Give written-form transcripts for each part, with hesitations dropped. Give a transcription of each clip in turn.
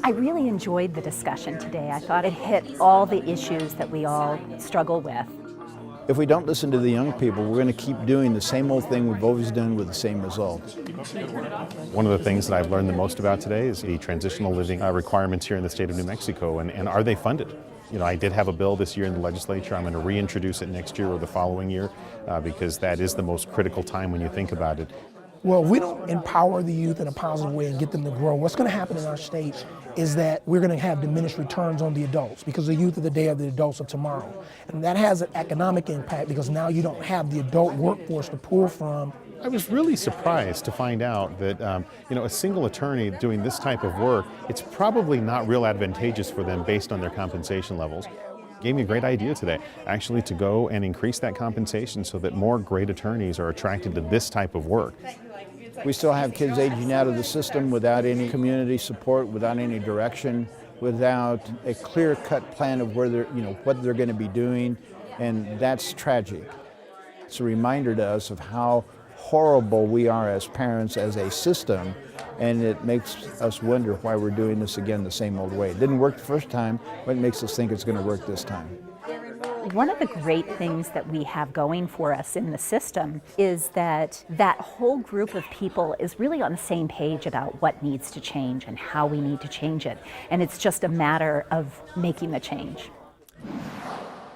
I really enjoyed the discussion today. I thought it hit all the issues that we all struggle with. If we don't listen to the young people, we're going to keep doing the same old thing we've always done with the same results. One of the things that I've learned the most about today is the transitional living requirements here in the state of New Mexico, and are they funded? You know, I did have a bill this year in the legislature. I'm going to reintroduce it next year or the following year because that is the most critical time when you think about it. Well, if we don't empower the youth in a positive way and get them to grow, what's going to happen in our state is that we're going to have diminished returns on the adults because the youth of the day are the adults of tomorrow. And that has an economic impact because now you don't have the adult workforce to pull from. I was really surprised to find out that you know, a single attorney doing this type of work, it's probably not real advantageous for them based on their compensation levels. Gave me a great idea today, actually, to go and increase that compensation so that more great attorneys are attracted to this type of work. We still have kids aging out of the system without any community support, without any direction, without a clear-cut plan of where they're, what they're going to be doing, and that's tragic. It's a reminder to us of how horrible we are as parents, as a system, and it makes us wonder why we're doing this again the same old way. It didn't work the first time, but it makes us think it's going to work this time. One of the great things that we have going for us in the system is that that whole group of people is really on the same page about what needs to change and how we need to change it. And it's just a matter of making the change.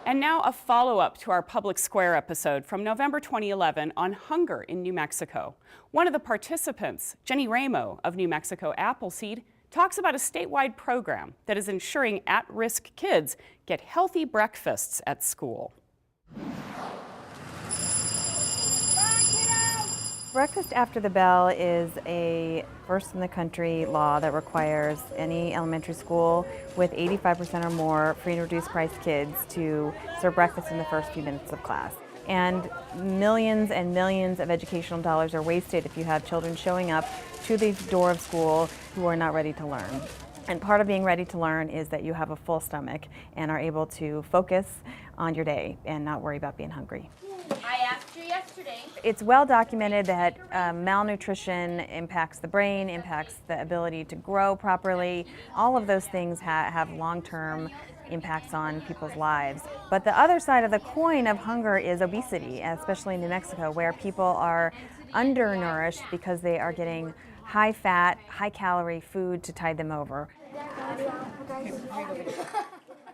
And now a follow-up to our Public Square episode from November 2011 on hunger in New Mexico. One of the participants, Jenny Ramo of New Mexico Appleseed, talks about a statewide program that is ensuring at-risk kids get healthy breakfasts at school. Breakfast after the bell is a first in the country law that requires any elementary school with 85% or more free and reduced price kids to serve breakfast in the first few minutes of class. And millions of educational dollars are wasted if you have children showing up to the door of school who are not ready to learn. And part of being ready to learn is that you have a full stomach and are able to focus on your day and not worry about being hungry. I asked you yesterday. It's well documented that malnutrition impacts the brain, impacts the ability to grow properly. All of those things have long-term impacts on people's lives. But the other side of the coin of hunger is obesity, especially in New Mexico, where people are undernourished because they are getting high-fat, high-calorie food to tide them over.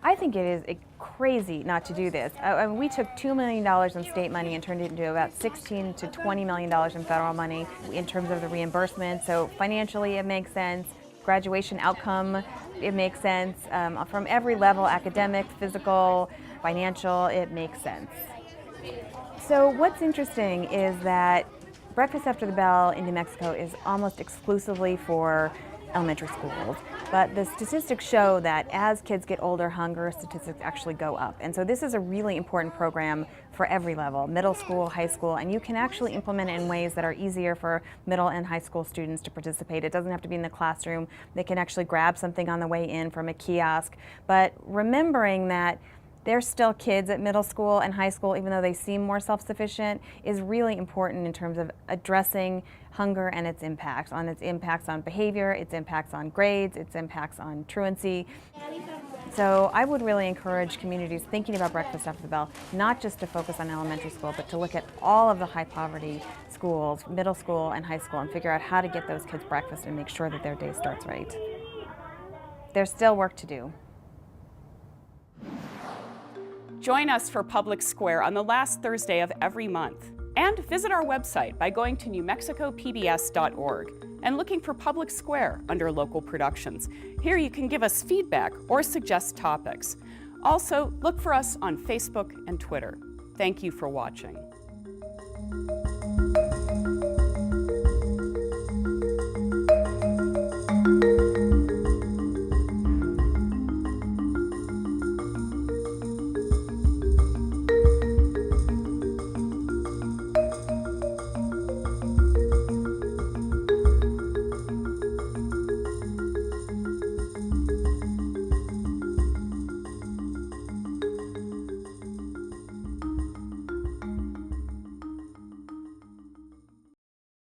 I think it is crazy not to do this. We took $2 million in state money and turned it into about $16 to $20 million in federal money in terms of the reimbursement. So financially it makes sense. Graduation outcome, it makes sense. From every level, academic, physical, financial, it makes sense. So what's interesting is that breakfast after the bell in New Mexico is almost exclusively for elementary schools, but the statistics show that as kids get older, hunger statistics actually go up. And so this is a really important program for every level, middle school, high school, and you can actually implement it in ways that are easier for middle and high school students to participate. It doesn't have to be in the classroom. They can actually grab something on the way in from a kiosk, but remembering that they're still kids at middle school and high school, even though they seem more self-sufficient, is really important in terms of addressing hunger and its impacts on behavior, its impacts on grades, its impacts on truancy. So I would really encourage communities thinking about breakfast after the bell, not just to focus on elementary school, but to look at all of the high poverty schools, middle school and high school, and figure out how to get those kids breakfast and make sure that their day starts right. There's still work to do. Join us for Public Square on the last Thursday of every month. And visit our website by going to newmexicopbs.org and looking for Public Square under local productions. Here you can give us feedback or suggest topics. Also, look for us on Facebook and Twitter. Thank you for watching.